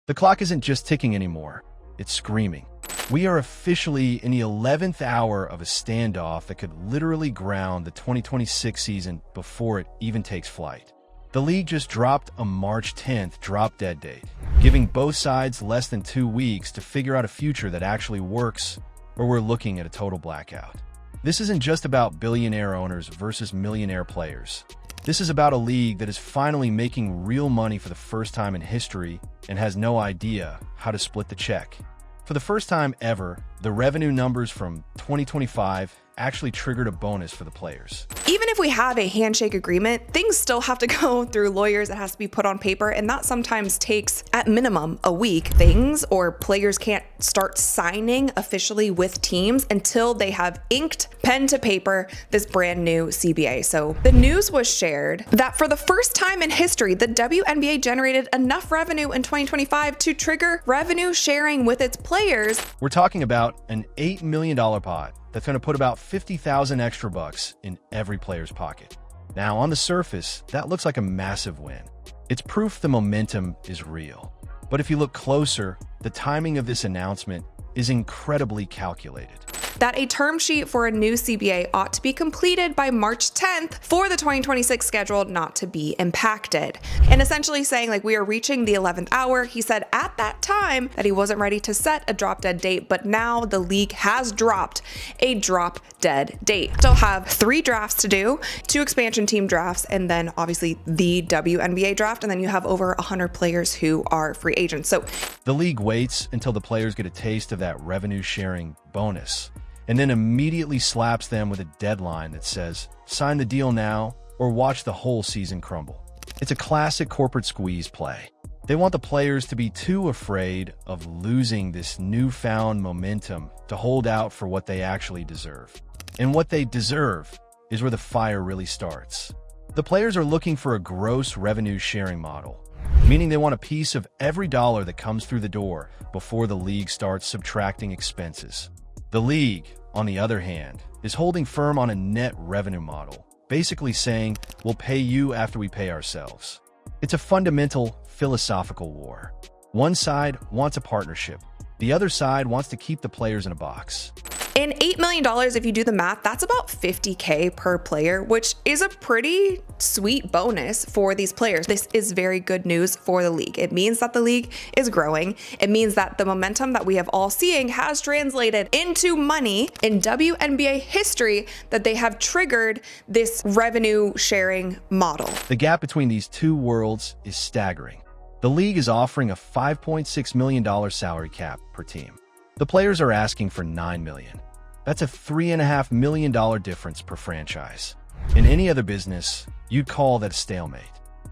The clock isn't just ticking anymore, it's screaming. We are officially in the 11th hour of a standoff that could literally ground the 2026 season before it even takes flight. The league just dropped a March 10th drop-dead date, giving both sides less than 2 weeks to figure out a future that actually works, or we're looking at a total blackout. This isn't just about billionaire owners versus millionaire players. This is about a league that is finally making real money for the first time in history and has no idea how to split the check. For the first time ever, the revenue numbers from 2025 actually triggered a bonus for the players. Even if we have a handshake agreement, things still have to go through lawyers. It has to be put on paper, and that sometimes takes, at minimum, a week. Things or players can't start signing officially with teams until they have inked, pen to paper, this brand new CBA. So the news was shared that for the first time in history, the WNBA generated enough revenue in 2025 to trigger revenue sharing with its players. We're talking about an $8 million pot that's going to put about 50,000 extra bucks in every player's pocket. Now, on the surface, that looks like a massive win. It's proof the momentum is real. But if you look closer, the timing of this announcement is incredibly calculated. That a term sheet for a new CBA ought to be completed by March 10th for the 2026 schedule not to be impacted. And essentially saying, like, we are reaching the 11th hour. He said at that time that he wasn't ready to set a drop dead date, but now the league has dropped a drop dead date. Still have 3 drafts to do, 2 expansion team drafts, and then obviously the WNBA draft. And then you have over 100 players who are free agents. So the league waits until the players get a taste of that revenue sharing bonus, and then immediately slaps them with a deadline that says, sign the deal now or watch the whole season crumble. It's a classic corporate squeeze play. They want the players to be too afraid of losing this newfound momentum to hold out for what they actually deserve. And what they deserve is where the fire really starts. The players are looking for a gross revenue sharing model, meaning they want a piece of every dollar that comes through the door before the league starts subtracting expenses. The league, on the other hand, is holding firm on a net revenue model, basically saying, we'll pay you after we pay ourselves. It's a fundamental philosophical war. One side wants a partnership. The other side wants to keep the players in a box. in $8 million, if you do the math, that's about $50K per player, which is a pretty sweet bonus for these players. This is very good news for the league. It means that the league is growing. It means that the momentum that we have all seeing has translated into money in WNBA history, that they have triggered this revenue sharing model. The gap between these two worlds is staggering. The league is offering a $5.6 million salary cap per team. The players are asking for $9 million. That's a $3.5 million difference per franchise. In any other business, you'd call that a stalemate.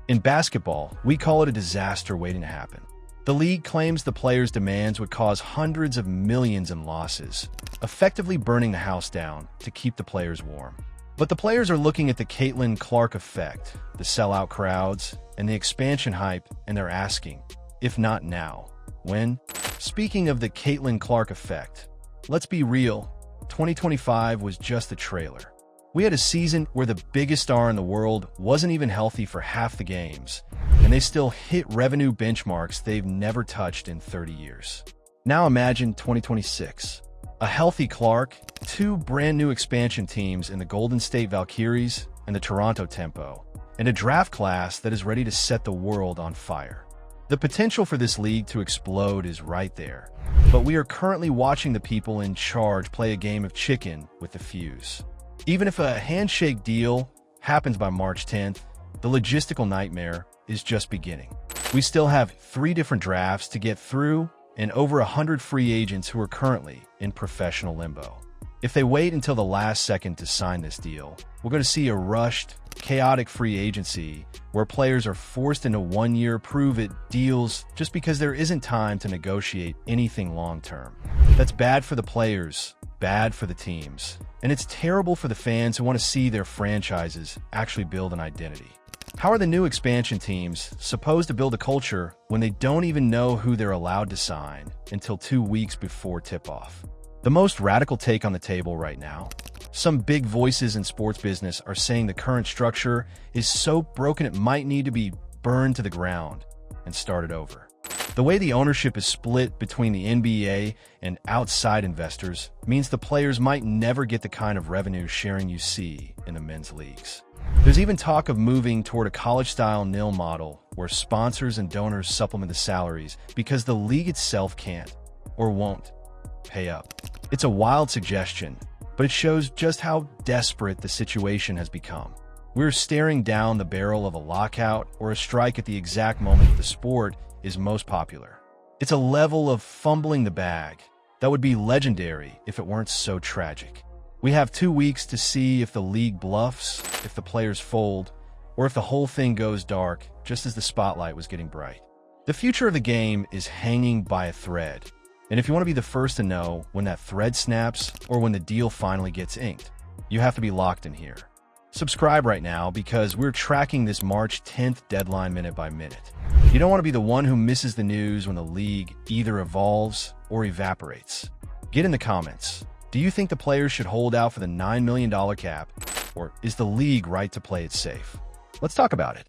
In basketball, we call it a disaster waiting to happen. The league claims the players' demands would cause hundreds of millions in losses, effectively burning the house down to keep the players warm. But the players are looking at the Caitlin Clark effect, the sellout crowds, and the expansion hype, and they're asking, if not now, when? Speaking of the Caitlin Clark effect, let's be real, 2025 was just a trailer. We had a season where the biggest star in the world wasn't even healthy for half the games, and they still hit revenue benchmarks they've never touched in 30 years. Now imagine 2026. A healthy Clark, two brand new expansion teams in the Golden State Valkyries and the Toronto Tempo, and a draft class that is ready to set the world on fire. The potential for this league to explode is right there, but we are currently watching the people in charge play a game of chicken with the fuse. Even if a handshake deal happens by March 10th, the logistical nightmare is just beginning. We still have 3 different drafts to get through and over 100 free agents who are currently in professional limbo. If they wait until the last second to sign this deal, we're going to see a rushed, chaotic free agency where players are forced into 1-year prove-it deals just because there isn't time to negotiate anything long-term. That's bad for the players, bad for the teams, and it's terrible for the fans who want to see their franchises actually build an identity. How are the new expansion teams supposed to build a culture when they don't even know who they're allowed to sign until 2 weeks before tip-off? The most radical take on the table right now. Some big voices in sports business are saying the current structure is so broken it might need to be burned to the ground and started over. The way the ownership is split between the NBA and outside investors means the players might never get the kind of revenue sharing you see in the men's leagues. There's even talk of moving toward a college-style nil model where sponsors and donors supplement the salaries because the league itself can't or won't pay up. It's a wild suggestion, but it shows just how desperate the situation has become. We're staring down the barrel of a lockout or a strike at the exact moment the sport is most popular. It's a level of fumbling the bag that would be legendary if it weren't so tragic. We have 2 weeks to see if the league bluffs, if the players fold, or if the whole thing goes dark just as the spotlight was getting bright. The future of the game is hanging by a thread, and if you want to be the first to know when that thread snaps or when the deal finally gets inked, you have to be locked in here. Subscribe right now because we're tracking this March 10th deadline minute by minute. You don't want to be the one who misses the news when the league either evolves or evaporates. Get in the comments. Do you think the players should hold out for the $9 million cap, or is the league right to play it safe? Let's talk about it.